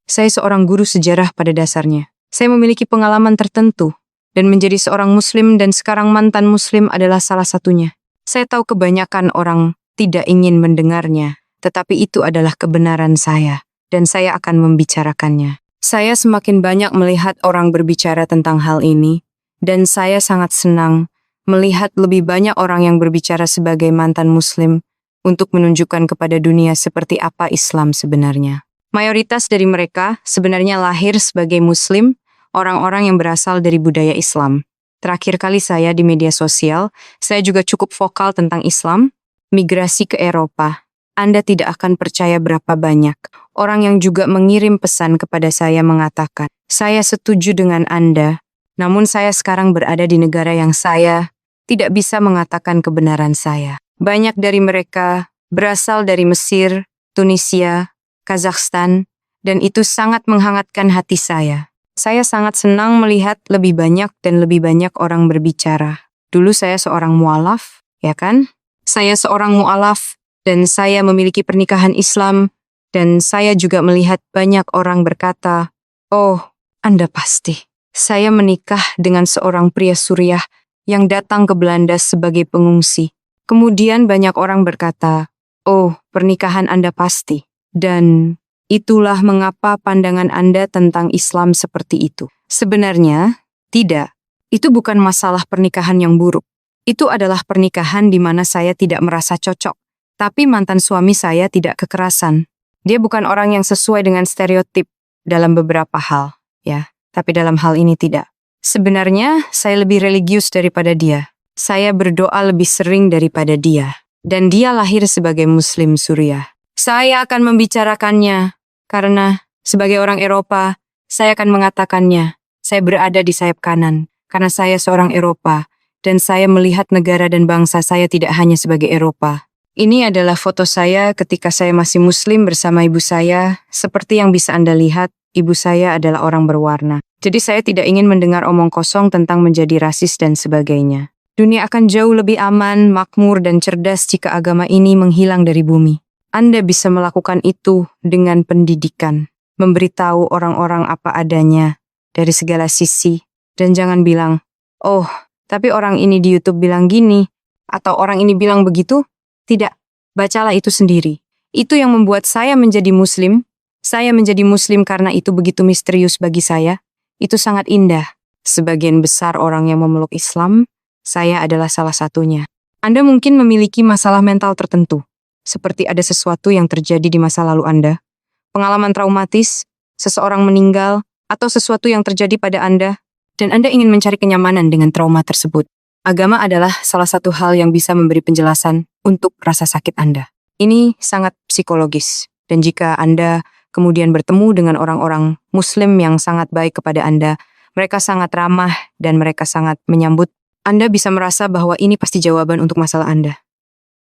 Saya seorang guru sejarah pada dasarnya. Saya memiliki pengalaman tertentu, dan menjadi seorang muslim dan sekarang mantan muslim adalah salah satunya. Saya tahu kebanyakan orang tidak ingin mendengarnya, tetapi itu adalah kebenaran saya, dan saya akan membicarakannya. Saya semakin banyak melihat orang berbicara tentang hal ini, dan saya sangat senang melihat lebih banyak orang yang berbicara sebagai mantan muslim untuk menunjukkan kepada dunia seperti apa Islam sebenarnya. Mayoritas dari mereka sebenarnya lahir sebagai muslim, orang-orang yang berasal dari budaya Islam. Terakhir kali saya di media sosial, saya juga cukup vokal tentang Islam, migrasi ke Eropa. Anda tidak akan percaya berapa banyak orang yang juga mengirim pesan kepada saya mengatakan, saya setuju dengan Anda, namun saya sekarang berada di negara yang saya tidak bisa mengatakan kebenaran saya. Banyak dari mereka berasal dari Mesir, Tunisia, Kazakhstan, dan itu sangat menghangatkan hati saya. Saya sangat senang melihat lebih banyak dan lebih banyak orang berbicara. Dulu saya seorang mualaf, ya kan? Saya seorang mualaf, dan saya memiliki pernikahan Islam, dan saya juga melihat banyak orang berkata, oh, Anda pasti. Saya menikah dengan seorang pria Suriah yang datang ke Belanda sebagai pengungsi. Kemudian banyak orang berkata, oh, pernikahan Anda pasti. Dan itulah mengapa pandangan Anda tentang Islam seperti itu. Sebenarnya, tidak. Itu bukan masalah pernikahan yang buruk. Itu adalah pernikahan di mana saya tidak merasa cocok. Tapi mantan suami saya tidak kekerasan. Dia bukan orang yang sesuai dengan stereotip dalam beberapa hal, ya. Tapi dalam hal ini tidak. Sebenarnya, saya lebih religius daripada dia. Saya berdoa lebih sering daripada dia. Dan dia lahir sebagai Muslim Suriah. Saya akan membicarakannya, karena sebagai orang Eropa, saya akan mengatakannya. Saya berada di sayap kanan, karena saya seorang Eropa, dan saya melihat negara dan bangsa saya tidak hanya sebagai Eropa. Ini adalah foto saya ketika saya masih Muslim bersama ibu saya. Seperti yang bisa Anda lihat, ibu saya adalah orang berwarna. Jadi saya tidak ingin mendengar omong kosong tentang menjadi rasis dan sebagainya. Dunia akan jauh lebih aman, makmur, dan cerdas jika agama ini menghilang dari bumi. Anda bisa melakukan itu dengan pendidikan, memberitahu orang-orang apa adanya dari segala sisi, dan jangan bilang, oh, tapi orang ini di YouTube bilang gini, atau orang ini bilang begitu. Tidak, bacalah itu sendiri. Itu yang membuat saya menjadi Muslim. Saya menjadi Muslim karena itu begitu misterius bagi saya. Itu sangat indah. Sebagian besar orang yang memeluk Islam, saya adalah salah satunya. Anda mungkin memiliki masalah mental tertentu. Seperti ada sesuatu yang terjadi di masa lalu Anda, pengalaman traumatis, seseorang meninggal, atau sesuatu yang terjadi pada Anda, dan Anda ingin mencari kenyamanan dengan trauma tersebut. Agama adalah salah satu hal yang bisa memberi penjelasan untuk rasa sakit Anda. Ini sangat psikologis, dan jika Anda kemudian bertemu dengan orang-orang Muslim yang sangat baik kepada Anda, mereka sangat ramah dan mereka sangat menyambut, Anda bisa merasa bahwa ini pasti jawaban untuk masalah Anda.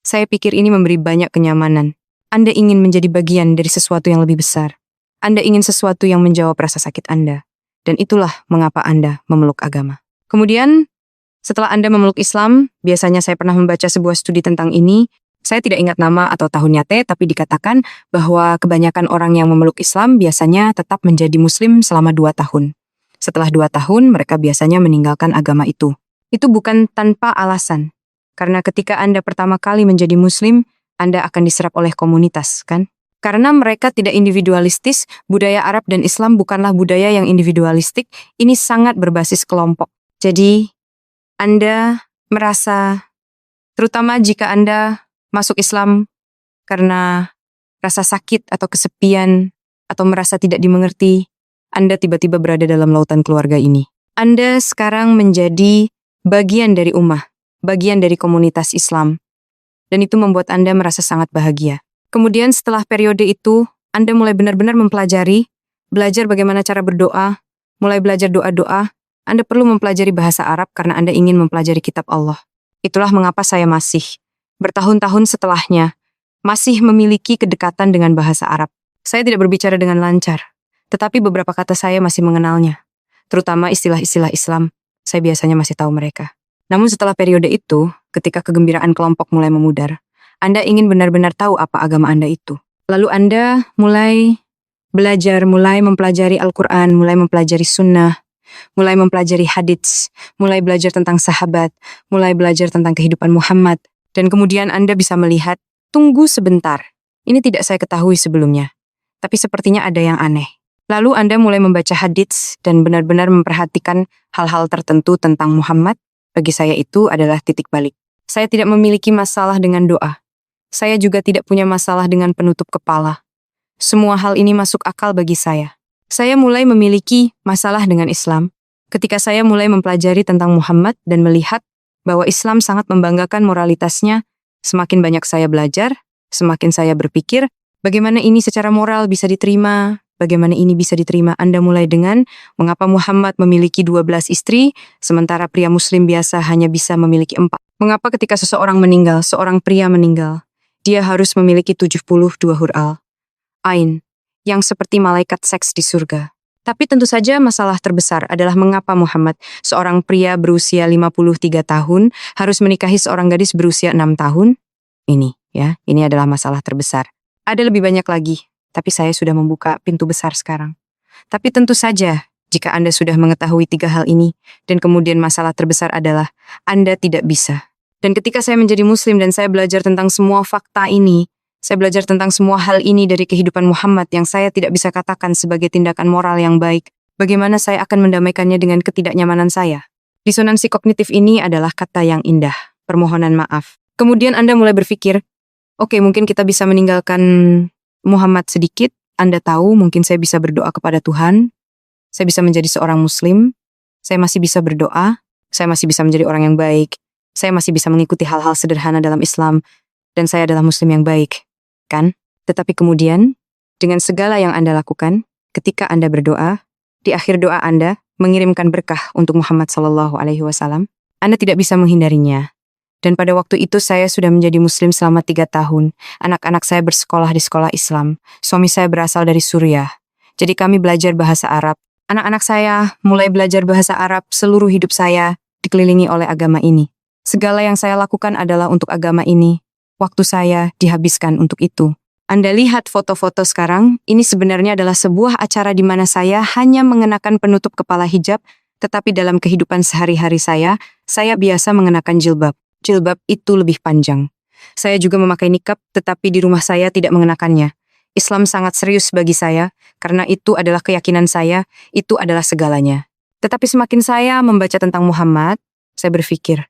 Saya pikir ini memberi banyak kenyamanan. Anda ingin menjadi bagian dari sesuatu yang lebih besar. Anda ingin sesuatu yang menjawab rasa sakit Anda. Dan itulah mengapa Anda memeluk agama. Kemudian, setelah Anda memeluk Islam, biasanya saya pernah membaca sebuah studi tentang ini. Saya tidak ingat nama atau tahunnya tapi dikatakan bahwa kebanyakan orang yang memeluk Islam biasanya tetap menjadi Muslim selama 2 tahun. Setelah 2 tahun, mereka biasanya meninggalkan agama itu. Itu bukan tanpa alasan. Karena ketika Anda pertama kali menjadi Muslim, Anda akan diserap oleh komunitas, kan? Karena mereka tidak individualistis, budaya Arab dan Islam bukanlah budaya yang individualistik, ini sangat berbasis kelompok. Jadi, Anda merasa, terutama jika Anda masuk Islam karena rasa sakit atau kesepian, atau merasa tidak dimengerti, Anda tiba-tiba berada dalam lautan keluarga ini. Anda sekarang menjadi bagian dari ummah, bagian dari komunitas Islam. Dan itu membuat Anda merasa sangat bahagia. Kemudian setelah periode itu, Anda mulai benar-benar mempelajari, belajar bagaimana cara berdoa, mulai belajar doa-doa. Anda perlu mempelajari bahasa Arab karena Anda ingin mempelajari kitab Allah. Itulah mengapa saya masih, bertahun-tahun setelahnya, masih memiliki kedekatan dengan bahasa Arab. Saya tidak berbicara dengan lancar, tetapi beberapa kata saya masih mengenalnya. Terutama istilah-istilah Islam, saya biasanya masih tahu mereka. Namun setelah periode itu, ketika kegembiraan kelompok mulai memudar, Anda ingin benar-benar tahu apa agama Anda itu. Lalu Anda mulai Belajar, mulai mempelajari Al-Quran, mulai mempelajari sunnah, mulai mempelajari hadits, mulai belajar tentang sahabat, mulai belajar tentang kehidupan Muhammad. Dan kemudian Anda bisa melihat, tunggu sebentar. Ini tidak saya ketahui sebelumnya. Tapi sepertinya ada yang aneh. Lalu Anda mulai membaca hadits dan benar-benar memperhatikan hal-hal tertentu tentang Muhammad. Bagi saya itu adalah titik balik. Saya tidak memiliki masalah dengan doa. Saya juga tidak punya masalah dengan penutup kepala. Semua hal ini masuk akal bagi saya. Saya mulai memiliki masalah dengan Islam ketika saya mulai mempelajari tentang Muhammad dan melihat bahwa Islam sangat membanggakan moralitasnya. Semakin banyak saya belajar, semakin saya berpikir, bagaimana ini secara moral bisa diterima? Bagaimana ini bisa diterima? Anda mulai dengan mengapa Muhammad memiliki 12 istri, sementara pria muslim biasa hanya bisa memiliki 4. Mengapa ketika seseorang meninggal, seorang pria meninggal, dia harus memiliki 72 huruf Ain, yang seperti malaikat seks di surga. Tapi tentu saja masalah terbesar adalah mengapa Muhammad, seorang pria berusia 53 tahun, harus menikahi seorang gadis berusia 6 tahun? Ini adalah masalah terbesar. Ada lebih banyak lagi, tapi saya sudah membuka pintu besar sekarang. Tapi tentu saja, jika Anda sudah mengetahui 3 hal ini, dan kemudian masalah terbesar adalah Anda tidak bisa. Dan ketika saya menjadi muslim dan saya belajar tentang semua fakta ini, saya belajar tentang semua hal ini dari kehidupan Muhammad yang saya tidak bisa katakan sebagai tindakan moral yang baik, bagaimana saya akan mendamaikannya dengan ketidaknyamanan saya? Disonansi kognitif ini adalah kata yang indah, permohonan maaf. Kemudian Anda mulai berpikir, oke, mungkin kita bisa meninggalkan Muhammad sedikit. Anda tahu, mungkin saya bisa berdoa kepada Tuhan. Saya bisa menjadi seorang muslim. Saya masih bisa berdoa. Saya masih bisa menjadi orang yang baik. Saya masih bisa mengikuti hal-hal sederhana dalam Islam. Dan saya adalah muslim yang baik. Kan? Tetapi kemudian, dengan segala yang Anda lakukan, ketika Anda berdoa, di akhir doa Anda mengirimkan berkah untuk Muhammad SAW, Anda tidak bisa menghindarinya. Dan pada waktu itu saya sudah menjadi muslim selama 3 tahun. Anak-anak saya bersekolah di sekolah Islam. Suami saya berasal dari Suriah. Jadi kami belajar bahasa Arab. Anak-anak saya mulai belajar bahasa Arab seluruh hidup saya dikelilingi oleh agama ini. Segala yang saya lakukan adalah untuk agama ini. Waktu saya dihabiskan untuk itu. Anda lihat foto-foto sekarang, ini sebenarnya adalah sebuah acara di mana saya hanya mengenakan penutup kepala hijab, tetapi dalam kehidupan sehari-hari saya biasa mengenakan jilbab. Jilbab itu lebih panjang. Saya juga memakai nikab, tetapi di rumah saya tidak mengenakannya. Islam sangat serius bagi saya, karena itu adalah keyakinan saya, itu adalah segalanya. Tetapi semakin saya membaca tentang Muhammad, saya berpikir,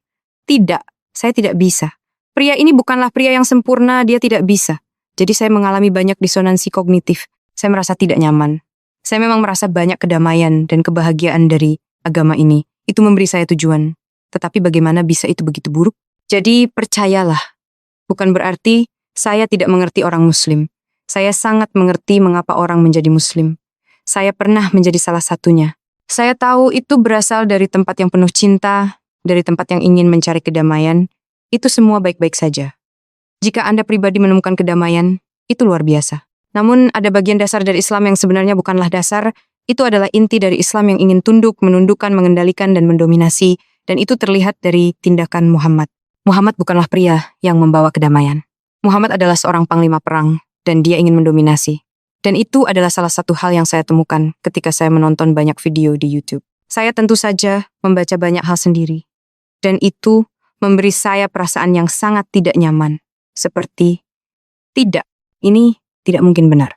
tidak, saya tidak bisa. Pria ini bukanlah pria yang sempurna, dia tidak bisa. Jadi saya mengalami banyak disonansi kognitif. Saya merasa tidak nyaman. Saya memang merasa banyak kedamaian dan kebahagiaan dari agama ini. Itu memberi saya tujuan. Tetapi bagaimana bisa itu begitu buruk? Jadi percayalah, bukan berarti saya tidak mengerti orang muslim. Saya sangat mengerti mengapa orang menjadi muslim. Saya pernah menjadi salah satunya. Saya tahu itu berasal dari tempat yang penuh cinta, dari tempat yang ingin mencari kedamaian. Itu semua baik-baik saja. Jika Anda pribadi menemukan kedamaian, itu luar biasa. Namun ada bagian dasar dari Islam yang sebenarnya bukanlah dasar, itu adalah inti dari Islam yang ingin tunduk, menundukkan, mengendalikan, dan mendominasi. Dan itu terlihat dari tindakan Muhammad. Muhammad bukanlah pria yang membawa kedamaian. Muhammad adalah seorang panglima perang, dan dia ingin mendominasi. Dan itu adalah salah satu hal yang saya temukan ketika saya menonton banyak video di YouTube. Saya tentu saja membaca banyak hal sendiri. Dan itu memberi saya perasaan yang sangat tidak nyaman. Seperti, tidak, ini tidak mungkin benar.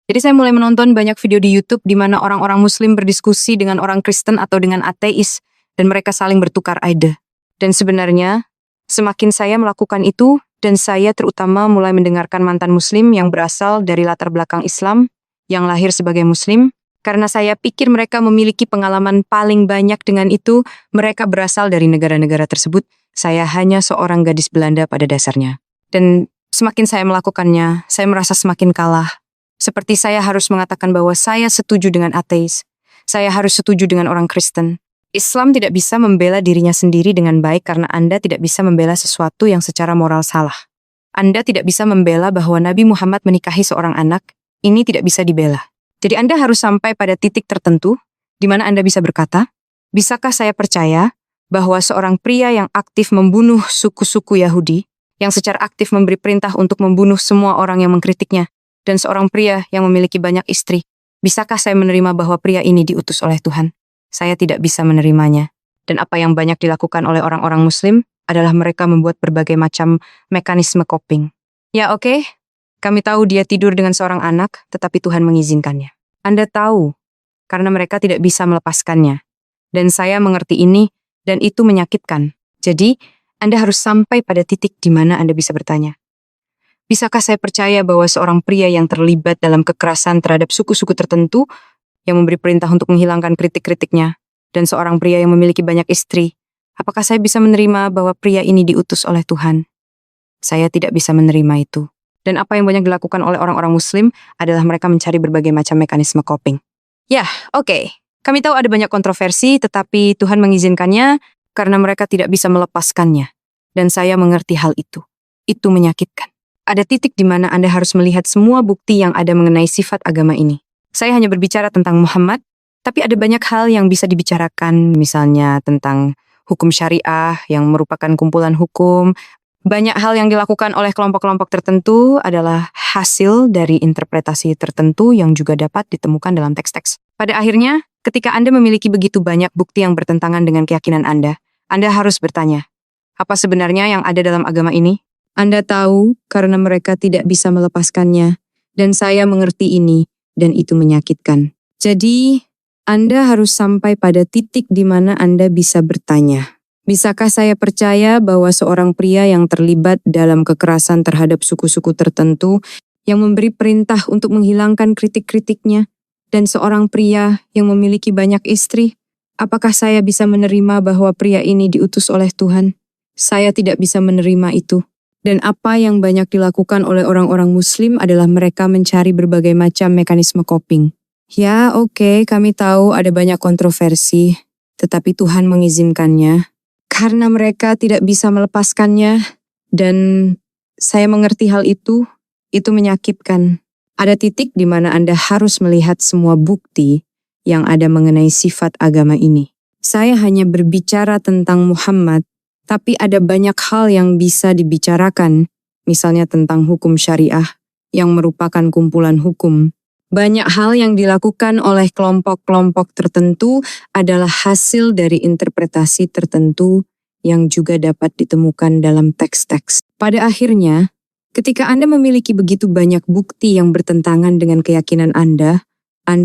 Jadi saya mulai menonton banyak video di YouTube di mana orang-orang muslim berdiskusi dengan orang Kristen atau dengan ateis, dan mereka saling bertukar ide. Dan sebenarnya, semakin saya melakukan itu, dan saya terutama mulai mendengarkan mantan muslim yang berasal dari latar belakang Islam, yang lahir sebagai muslim, karena saya pikir mereka memiliki pengalaman paling banyak dengan itu, mereka berasal dari negara-negara tersebut. Saya hanya seorang gadis Belanda pada dasarnya. Dan semakin saya melakukannya, saya merasa semakin kalah. Seperti saya harus mengatakan bahwa saya setuju dengan ateis. Saya harus setuju dengan orang Kristen. Islam tidak bisa membela dirinya sendiri dengan baik karena Anda tidak bisa membela sesuatu yang secara moral salah. Anda tidak bisa membela bahwa Nabi Muhammad menikahi seorang anak. Ini tidak bisa dibela. Jadi Anda harus sampai pada titik tertentu di mana Anda bisa berkata, bisakah saya percaya bahwa seorang pria yang aktif membunuh suku-suku Yahudi, yang secara aktif memberi perintah untuk membunuh semua orang yang mengkritiknya, dan seorang pria yang memiliki banyak istri. Bisakah saya menerima bahwa pria ini diutus oleh Tuhan? Saya tidak bisa menerimanya. Dan apa yang banyak dilakukan oleh orang-orang Muslim adalah mereka membuat berbagai macam mekanisme coping. Ya oke, kami tahu dia tidur dengan seorang anak, tetapi Tuhan mengizinkannya. Anda tahu, karena mereka tidak bisa melepaskannya. Dan saya mengerti ini, dan itu menyakitkan. Jadi, Anda harus sampai pada titik di mana Anda bisa bertanya, bisakah saya percaya bahwa seorang pria yang terlibat dalam kekerasan terhadap suku-suku tertentu, yang memberi perintah untuk menghilangkan kritik-kritiknya, dan seorang pria yang memiliki banyak istri, apakah saya bisa menerima bahwa pria ini diutus oleh Tuhan? Saya tidak bisa menerima itu. Dan apa yang banyak dilakukan oleh orang-orang Muslim adalah mereka mencari berbagai macam mekanisme coping. Ya, oke. Kami tahu ada banyak kontroversi, tetapi Tuhan mengizinkannya karena mereka tidak bisa melepaskannya. Dan saya mengerti hal itu. Itu menyakitkan. Ada titik di mana Anda harus melihat semua bukti yang ada mengenai sifat agama ini. Saya hanya berbicara tentang Muhammad, tapi ada banyak hal yang bisa dibicarakan, misalnya tentang hukum syariah yang merupakan kumpulan hukum. Banyak hal yang dilakukan oleh kelompok-kelompok tertentu adalah hasil dari interpretasi tertentu yang juga dapat ditemukan dalam teks-teks. Pada akhirnya, ketika Anda memiliki begitu banyak bukti yang bertentangan dengan keyakinan Anda harus bertanya, apa sebenarnya yang ada dalam agama ini? Anda tahu karena mereka tidak bisa melepaskannya, dan saya mengerti ini, dan itu menyakitkan. Jadi, Anda harus sampai pada titik di mana Anda bisa bertanya, bisakah saya percaya bahwa seorang pria yang terlibat dalam kekerasan terhadap suku-suku tertentu, yang memberi perintah untuk menghilangkan kritik-kritiknya, dan seorang pria yang memiliki banyak istri, apakah saya bisa menerima bahwa pria ini diutus oleh Tuhan? Saya tidak bisa menerima itu. Dan apa yang banyak dilakukan oleh orang-orang Muslim adalah mereka mencari berbagai macam mekanisme coping. Ya, oke, kami tahu ada banyak kontroversi, tetapi Tuhan mengizinkannya karena mereka tidak bisa melepaskannya, dan saya mengerti hal itu menyakitkan. Ada titik di mana Anda harus melihat semua bukti yang ada mengenai sifat agama ini. Saya hanya berbicara tentang Muhammad, tapi ada banyak hal yang bisa dibicarakan, misalnya tentang hukum syariah, yang merupakan kumpulan hukum. Banyak hal yang dilakukan oleh kelompok-kelompok tertentu adalah hasil dari interpretasi tertentu yang juga dapat ditemukan dalam teks-teks. Pada akhirnya, ketika Anda memiliki begitu banyak bukti yang bertentangan dengan keyakinan Anda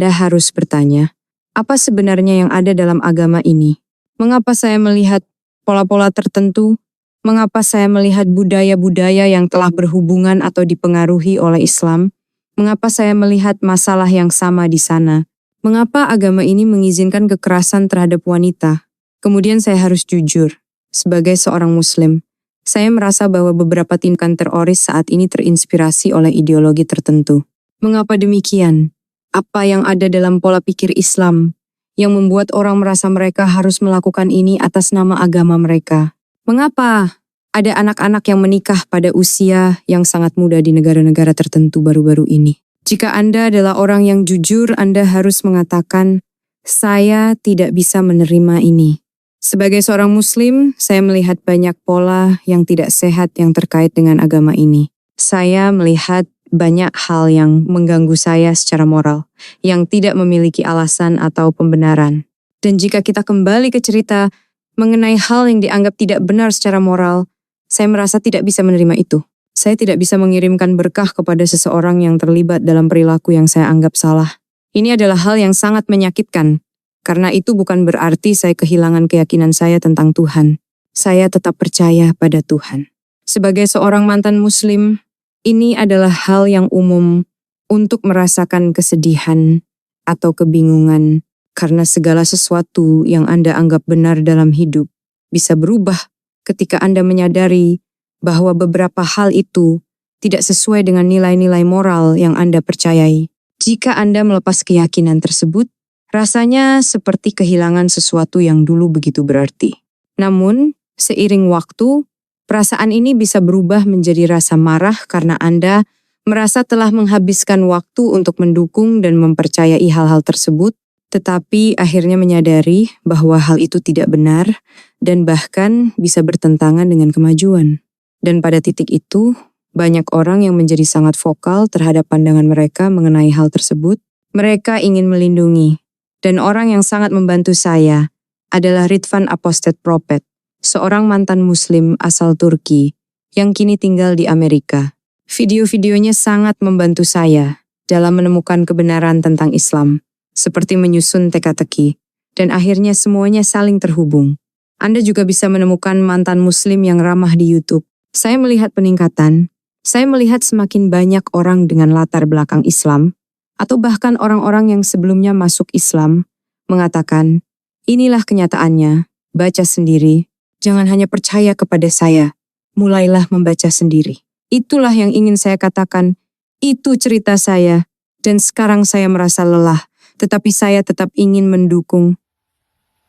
harus bertanya, apa sebenarnya yang ada dalam agama ini? Mengapa saya melihat pola-pola tertentu? Mengapa saya melihat budaya-budaya yang telah berhubungan atau dipengaruhi oleh Islam? Mengapa saya melihat masalah yang sama di sana? Mengapa agama ini mengizinkan kekerasan terhadap wanita? Kemudian saya harus jujur, sebagai seorang Muslim, saya merasa bahwa beberapa tindakan teroris saat ini terinspirasi oleh ideologi tertentu. Mengapa demikian? Apa yang ada dalam pola pikir Islam yang membuat orang merasa mereka harus melakukan ini atas nama agama mereka? Mengapa ada anak-anak yang menikah pada usia yang sangat muda di negara-negara tertentu baru-baru ini? Jika Anda adalah orang yang jujur, Anda harus mengatakan, saya tidak bisa menerima ini. Sebagai seorang Muslim, saya melihat banyak pola yang tidak sehat yang terkait dengan agama ini. Saya melihat banyak hal yang mengganggu saya secara moral, yang tidak memiliki alasan atau pembenaran. Dan jika kita kembali ke cerita mengenai hal yang dianggap tidak benar secara moral, saya merasa tidak bisa menerima itu. Saya tidak bisa mengirimkan berkah kepada seseorang yang terlibat dalam perilaku yang saya anggap salah. Ini adalah hal yang sangat menyakitkan, karena itu bukan berarti saya kehilangan keyakinan saya tentang Tuhan. Saya tetap percaya pada Tuhan. Sebagai seorang mantan Muslim, ini adalah hal yang umum untuk merasakan kesedihan atau kebingungan karena segala sesuatu yang Anda anggap benar dalam hidup bisa berubah ketika Anda menyadari bahwa beberapa hal itu tidak sesuai dengan nilai-nilai moral yang Anda percayai. Jika Anda melepas keyakinan tersebut, rasanya seperti kehilangan sesuatu yang dulu begitu berarti. Namun, seiring waktu, perasaan ini bisa berubah menjadi rasa marah karena Anda merasa telah menghabiskan waktu untuk mendukung dan mempercayai hal-hal tersebut, tetapi akhirnya menyadari bahwa hal itu tidak benar dan bahkan bisa bertentangan dengan kemajuan. Dan pada titik itu, Banyak orang yang menjadi sangat vokal terhadap pandangan mereka mengenai hal tersebut. Mereka ingin melindungi. Dan orang yang sangat membantu saya adalah Ridvan Apostate Prophet, seorang mantan muslim asal Turki yang kini tinggal di Amerika. Video-videonya sangat membantu saya dalam menemukan kebenaran tentang Islam, seperti menyusun teka-teki, dan akhirnya semuanya saling terhubung. Anda juga bisa menemukan mantan muslim yang ramah di YouTube. Saya melihat peningkatan. Saya melihat semakin banyak orang dengan latar belakang Islam, atau bahkan orang-orang yang sebelumnya masuk Islam, mengatakan, inilah kenyataannya, baca sendiri, jangan hanya percaya kepada saya, mulailah membaca sendiri. Itulah yang ingin saya katakan, itu cerita saya, dan sekarang saya merasa lelah, tetapi saya tetap ingin mendukung.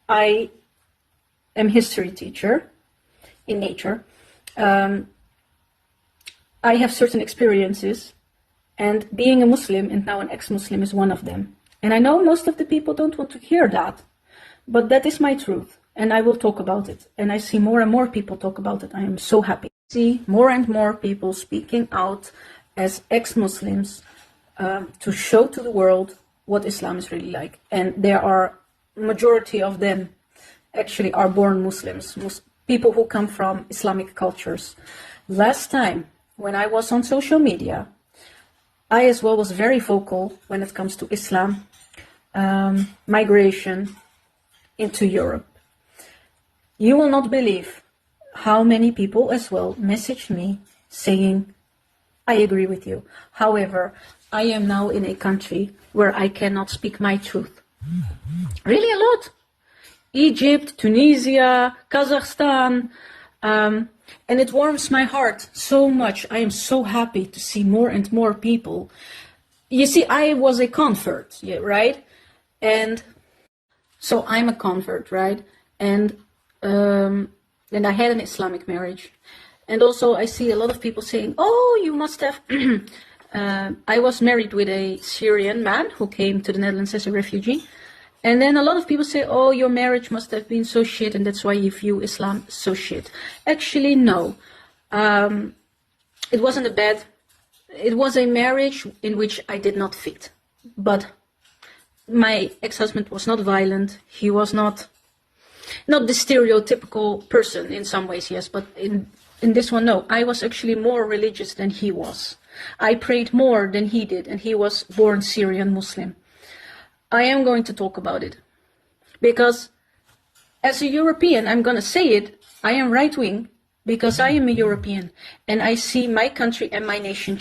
I am history teacher in nature. I have certain experiences, and being a Muslim and now an ex-Muslim is one of them. And I know most of the people don't want to hear that, but that is my truth, and I will talk about it. And I see more and more people talk about it. I am so happy. I see more and more people speaking out as ex-Muslims to show to the world what Islam is really like. And there are majority of them actually are born Muslims, people who come from Islamic cultures. Last time, when I was on social media, I as well was very vocal when it comes to Islam, migration into Europe. You will not believe how many people as well messaged me saying, I agree with you. However, I am now in a country where I cannot speak my truth. Really a lot. Egypt, Tunisia, Kazakhstan, and it warms my heart so much. I am so happy to see more and more people. You see, I was a convert, yeah, right? And so I'm a convert, right? And I had an Islamic marriage. And also I see a lot of people saying, oh, you must have... I was married with a Syrian man who came to the Netherlands as a refugee. And then a lot of people say, oh, your marriage must have been so shit, and that's why you view Islam so shit. Actually, no. It wasn't a bad... It was a marriage in which I did not fit. But my ex-husband was not violent. He was not the stereotypical person in some ways, yes, but in this one, no. I was actually more religious than he was. I prayed more than he did, and he was born Syrian Muslim. I am going to talk about it because as a European, I'm going to say it, I am right-wing because I am a European and I see my country and my nation,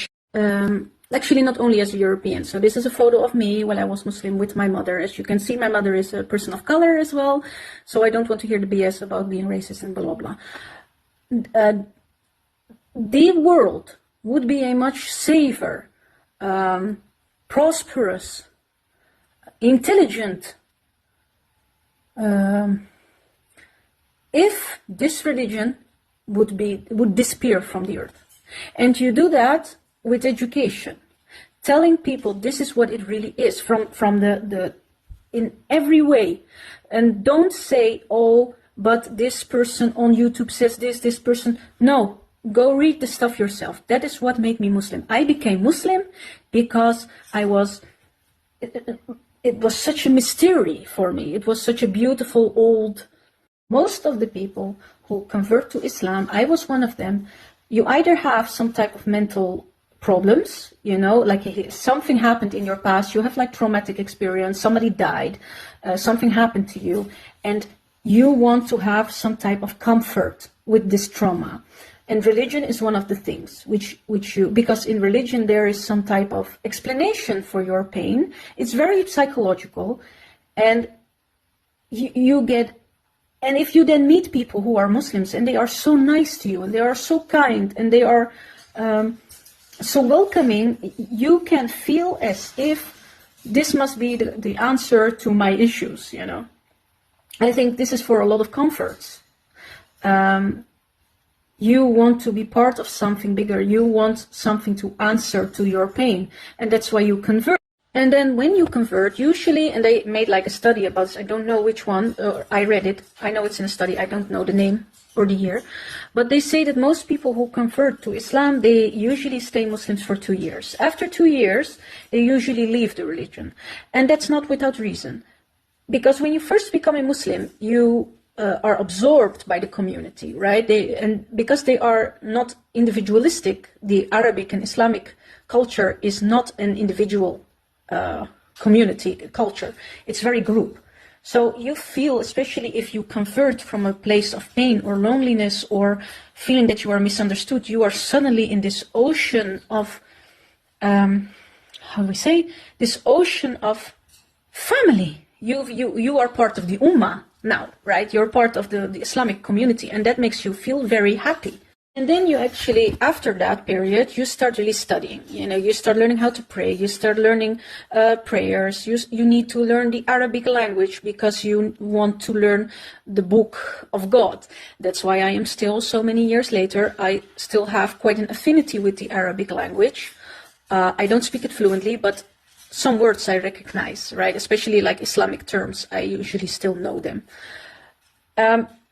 actually not only as a European. So this is a photo of me when I was Muslim with my mother. As you can see, my mother is a person of color as well. So I don't want to hear the BS about being racist and blah, blah, blah. The world would be a much safer, prosperous, intelligent, if this religion would disappear from the earth. And you do that with education, telling people this is what it really is from the in every way. And don't say, oh, but this person on YouTube says this person. No, go read the stuff yourself. That is what made me Muslim. I became Muslim because it was such a mystery for me. It was such a beautiful old... Most of the people who convert to Islam, I was one of them, you either have some type of mental problems, you know, like something happened in your past, you have like traumatic experience, somebody died, something happened to you, and you want to have some type of comfort with this trauma. And religion is one of the things which you, because in religion there is some type of explanation for your pain. It's very psychological, and you get, and if you then meet people who are Muslims and they are so nice to you and they are so kind and they are so welcoming, you can feel as if this must be the answer to my issues, you know. I think this is for a lot of comforts. You want to be part of something bigger. You want something to answer to your pain. And that's why you convert. And then when you convert, usually, and they made like a study about this, I don't know which one, I read it, I know it's in a study, I don't know the name or the year, but they say that most people who convert to Islam, they usually stay Muslims for 2 years. After 2 years, they usually leave the religion. And that's not without reason. Because when you first become a Muslim, you are absorbed by the community, right? And because they are not individualistic, the Arabic and Islamic culture is not an individual community culture. It's very group. So you feel, especially if you convert from a place of pain or loneliness or feeling that you are misunderstood, you are suddenly in this ocean of, how do we say, this ocean of family. You are part of the Ummah now, right? You're part of the Islamic community, and that makes you feel very happy. And then you actually, after that period, you start really studying. You start learning how to pray. You start learning prayers. You need to learn the Arabic language because you want to learn the book of God. That's why I am still, so many years later, I still have quite an affinity with the Arabic language. I don't speak it fluently, but some words I recognize, right? Especially like Islamic terms, I usually still know them.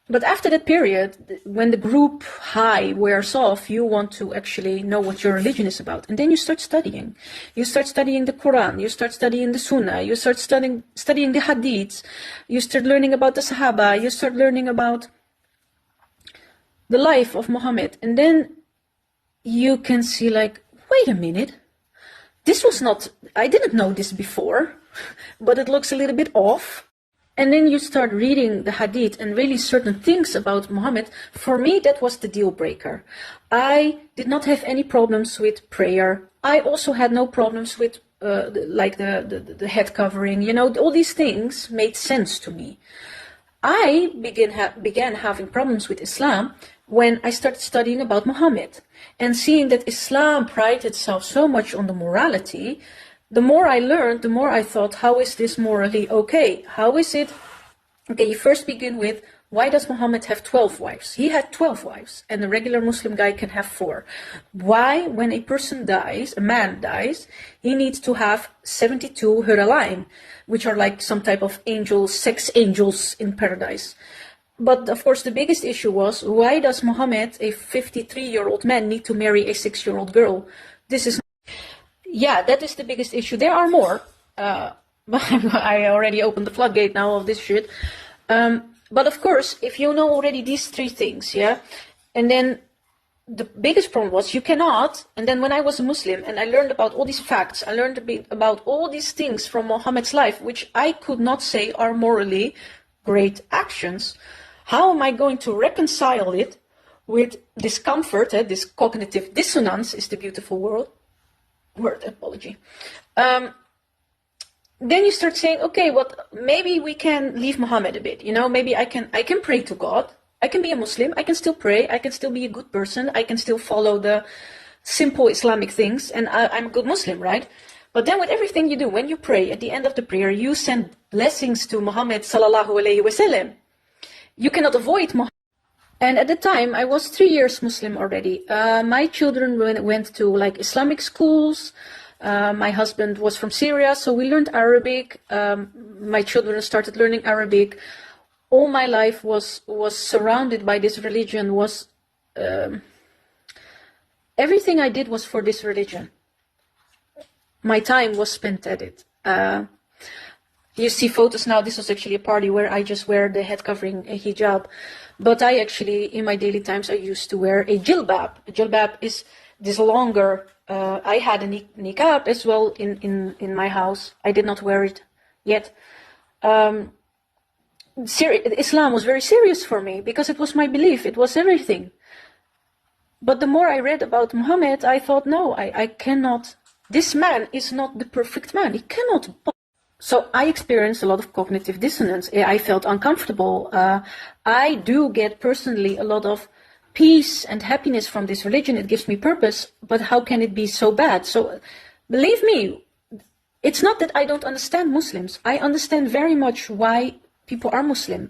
But after that period, when the group high wears off, you want to actually know what your religion is about. And then you start studying. You start studying the Quran, you start studying the Sunnah, you start studying the Hadiths, you start learning about the Sahaba, you start learning about the life of Muhammad. And then you can see like, wait a minute, this was not, I didn't know this before, but it looks a little bit off. And then you start reading the Hadith and really certain things about Muhammad. For me, that was the deal breaker. I did not have any problems with prayer. I also had no problems with like the head covering. All these things made sense to me. I began having problems with Islam when I started studying about Muhammad and seeing that Islam prided itself so much on the morality. The more I learned, the more I thought, how is this morally okay? How is it? Okay, you first begin with, why does Muhammad have 12 wives? He had 12 wives, and a regular Muslim guy can have 4. Why, when a person dies, a man dies, he needs to have 72 huralain, which are like some type of angels, sex angels in paradise. But of course, the biggest issue was, why does Muhammad, a 53-year-old man, need to marry a 6-year-old girl? Yeah, that is the biggest issue. There are more. I already opened the floodgate now of this shit. But of course, if you know already these 3 things, yeah, and then the biggest problem was you cannot, and then when I was a Muslim and I learned about all these facts, I learned a bit about all these things from Muhammad's life, which I could not say are morally great actions. How am I going to reconcile it with discomfort? This cognitive dissonance is the beautiful word, apology. Then you start saying, okay, maybe we can leave Muhammad a bit. Maybe I can pray to God. I can be a Muslim. I can still pray. I can still be a good person. I can still follow the simple Islamic things. And I'm a good Muslim, right? But then with everything you do, when you pray, at the end of the prayer, you send blessings to Muhammad sallallahu alayhi wasallam. You cannot avoid Muhammad. And at the time, I was 3 years Muslim already. My children went to like Islamic schools. My husband was from Syria, so we learned Arabic. My children started learning Arabic. All my life was surrounded by this religion. Everything I did was for this religion. My time was spent at it. You see photos now. This was actually a party where I just wear the head covering, a hijab. But I actually, in my daily times, I used to wear a jilbab. A jilbab is this longer. I had a niqab as well in my house. I did not wear it yet. Islam was very serious for me because it was my belief. It was everything. But the more I read about Muhammad, I thought, no, I cannot. This man is not the perfect man. He cannot. So I experienced a lot of cognitive dissonance. I felt uncomfortable. I do get personally a lot of peace and happiness from this religion. It gives me purpose, but how can it be so bad? So believe me, it's not that I don't understand Muslims. I understand very much why people are Muslim.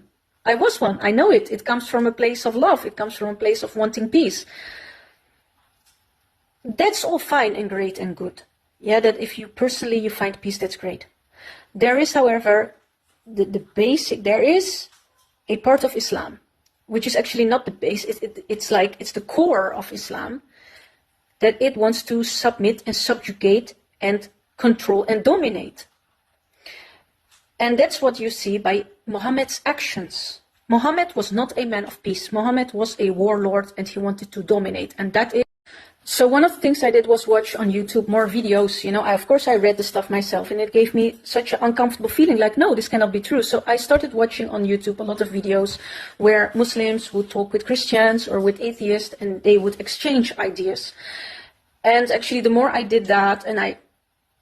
I was one. I know it. It comes from a place of love. It comes from a place of wanting peace. That's all fine and great and good. Yeah, that if you personally you find peace, that's great. There is, however, the basic, there is a part of Islam, which is actually not the base, it's like, it's the core of Islam, that it wants to submit and subjugate and control and dominate. And that's what you see by Muhammad's actions. Muhammad was not a man of peace. Muhammad was a warlord and he wanted to dominate. And that is, so one of the things I did was watch on YouTube more videos. You know, of course I read the stuff myself and it gave me such an uncomfortable feeling like, no, this cannot be true. So I started watching on YouTube a lot of videos where Muslims would talk with Christians or with atheists and they would exchange ideas. And actually the more I did that, and I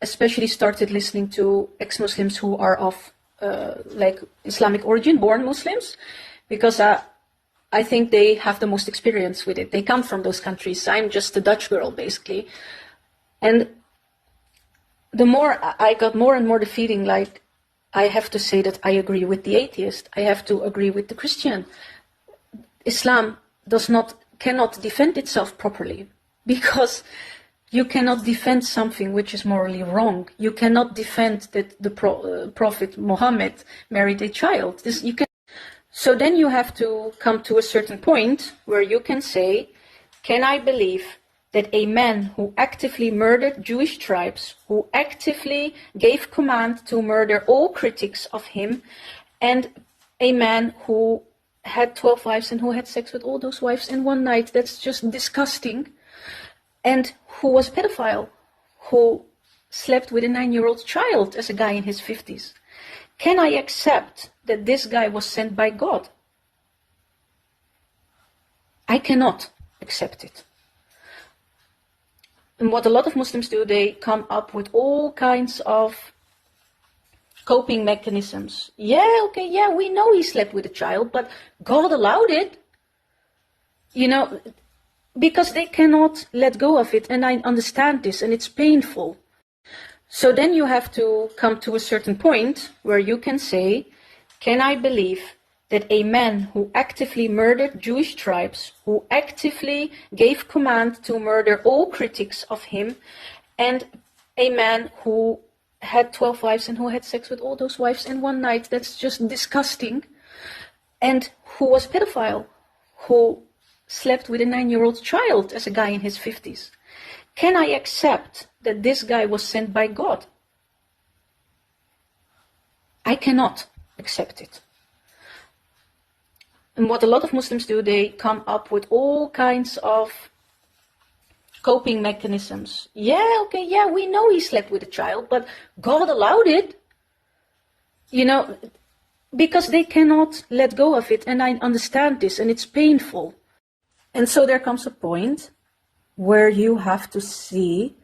especially started listening to ex-Muslims who are of like Islamic origin, born Muslims, because I think they have the most experience with it. They come from those countries. I'm just a Dutch girl, basically. And the more I got more and more the feeling like I have to say that I agree with the atheist. I have to agree with the Christian. Islam cannot defend itself properly, because you cannot defend something which is morally wrong. You cannot defend that the Prophet Muhammad married a child. So then you have to come to a certain point where you can say, can I believe that a man who actively murdered Jewish tribes, who actively gave command to murder all critics of him, and a man who had 12 wives and who had sex with all those wives in one night, that's just disgusting, and who was a pedophile, who slept with a 9-year-old child as a guy in his 50s. Can I accept that this guy was sent by God? I cannot accept it. And what a lot of Muslims do, they come up with all kinds of coping mechanisms. Yeah, okay, yeah, we know he slept with a child, but God allowed it. You know, because they cannot let go of it, and I understand this, and it's painful. So then you have to come to a certain point where you can say, can I believe that a man who actively murdered Jewish tribes, who actively gave command to murder all critics of him, and a man who had 12 wives and who had sex with all those wives in one night, that's just disgusting, and who was a pedophile, who slept with a 9-year-old child as a guy in his 50s. Can I accept that this guy was sent by God? I cannot accept it. And what a lot of Muslims do, they come up with all kinds of coping mechanisms. Yeah, okay, yeah, we know he slept with a child, but God allowed it. You know, because they cannot let go of it, and I understand this, and it's painful. And so there comes a point where you have to see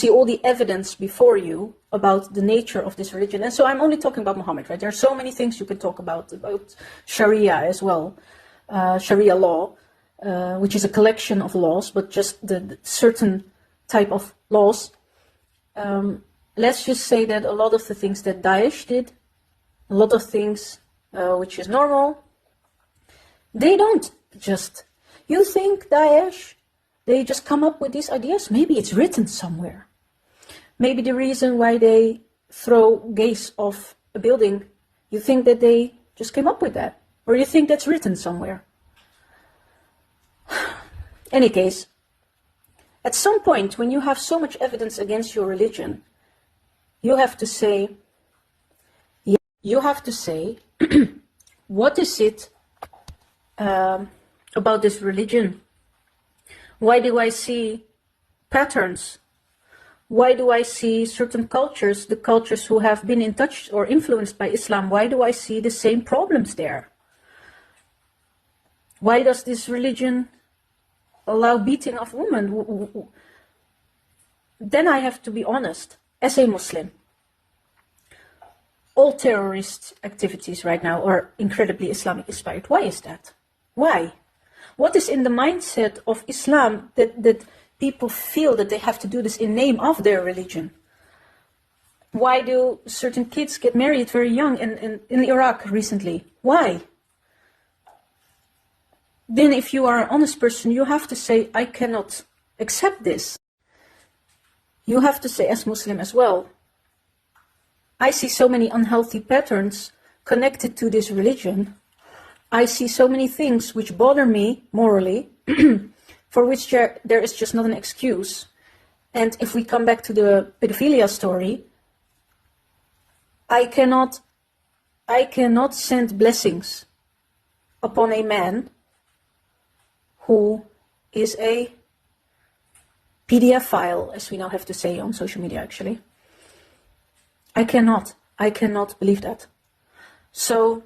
all the evidence before you about the nature of this religion. And so I'm only talking about Muhammad, right? There are so many things you can talk about Sharia as well, Sharia law, which is a collection of laws, but just the certain type of laws. Let's just say that a lot of the things that Daesh did, a lot of things which is normal, they don't just... You think Daesh, they just come up with these ideas? Maybe it's written somewhere. Maybe the reason why they throw gays off a building, you think that they just came up with that? Or you think that's written somewhere? Any case, at some point when you have so much evidence against your religion, you have to say, what is it about this religion? Why do I see patterns? Why do I see certain cultures, the cultures who have been in touch or influenced by Islam, why do I see the same problems there? Why does this religion allow beating of women? Then I have to be honest, as a Muslim, all terrorist activities right now are incredibly Islamic inspired. Why is that? Why? What is in the mindset of Islam that people feel that they have to do this in name of their religion? Why do certain kids get married very young in Iraq recently? Why? Then if you are an honest person, you have to say, I cannot accept this. you have to say as Muslim as well, I see so many unhealthy patterns connected to this religion. I see so many things which bother me morally, for which there is just not an excuse. And if we come back to the pedophilia story, I cannot send blessings upon a man who is a PDF file, as we now have to say on social media, actually. I cannot believe that. So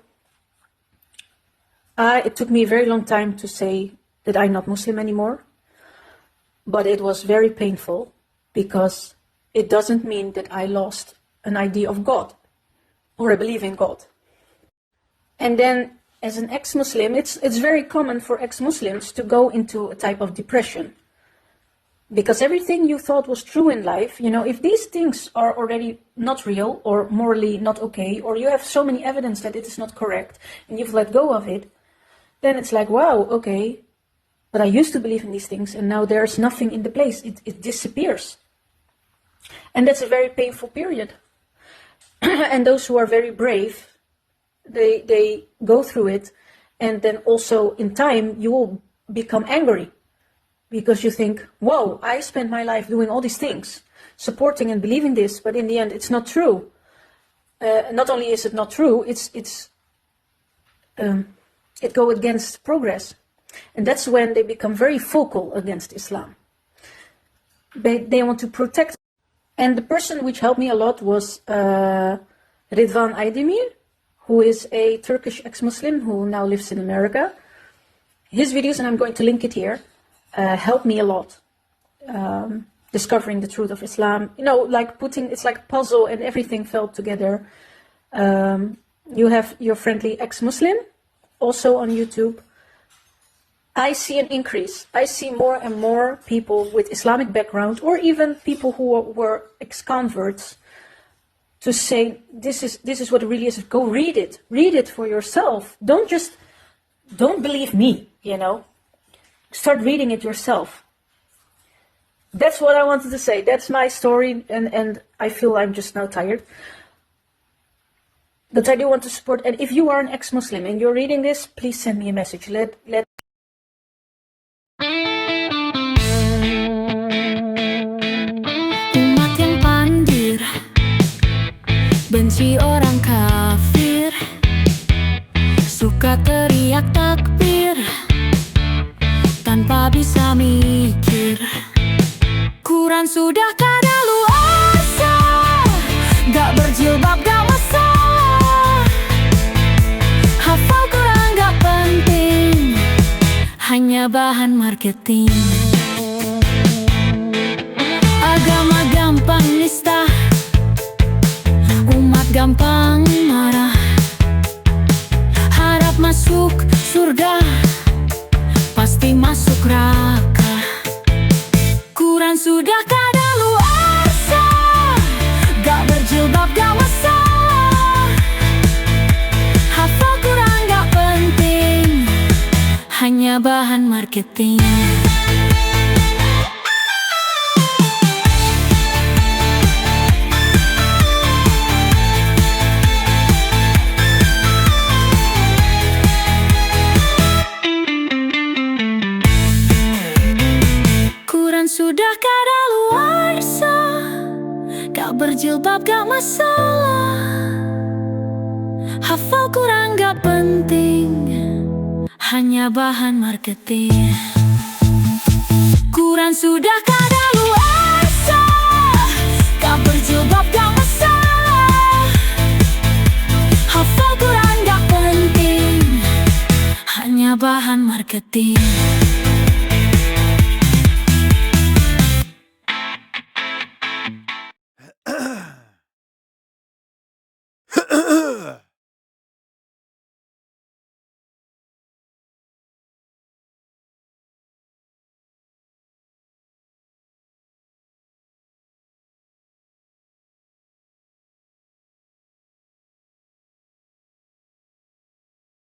it took me a very long time to say that I'm not Muslim anymore, but it was very painful because it doesn't mean that I lost an idea of God or a belief in God. And then as an ex-Muslim, it's very common for ex-Muslims to go into a type of depression. Because everything you thought was true in life, if these things are already not real or morally not okay, or you have so many evidence that it is not correct and you've let go of it, then it's like, wow, okay, but I used to believe in these things and now there's nothing in the place. It disappears. And that's a very painful period. And those who are very brave, they go through it, and then also in time you will become angry because you think, whoa, I spent my life doing all these things, supporting and believing this, but in the end it's not true. Not only is it not true, it goes against progress. And that's when they become very vocal against Islam. They want to protect. And the person which helped me a lot was Ridvan Aydemir, who is a Turkish ex-Muslim who now lives in America. His videos, and I'm going to link it here, helped me a lot. Discovering the truth of Islam, it's like a puzzle and everything fell together. You have your friendly ex-Muslim, also on YouTube. I see an increase. I see more and more people with Islamic background, or even people who were ex-converts, to say, this is what it really is. Go read it for yourself. Don't believe me, Start reading it yourself. That's what I wanted to say. That's my story, and I feel I'm just now tired. But I do want to support, and if you are an ex-Muslim and you're reading this, please send me a message. Let Umat yang pandir, benci orang kafir, suka teriak takbir tanpa bisa mikir. Quran sudah kadaluarsa, gak berjilbab gak masalah. Hafal Quran gak penting, hanya bahan marketing. Agama gampang nista, umat gampang marah. Harap masuk surga, pasti masuk neraka. Quran sudah kadaluarsa, gak berjilbab gak masalah. Hafal Quran gak penting, hanya bahan marketing. Sudah kadaluarsa, gak berjilbab gak masalah. Hafal Quran gak penting, hanya bahan marketing. Quran sudah kadaluarsa, gak berjilbab gak masalah. Hafal Quran gak penting, hanya bahan marketing.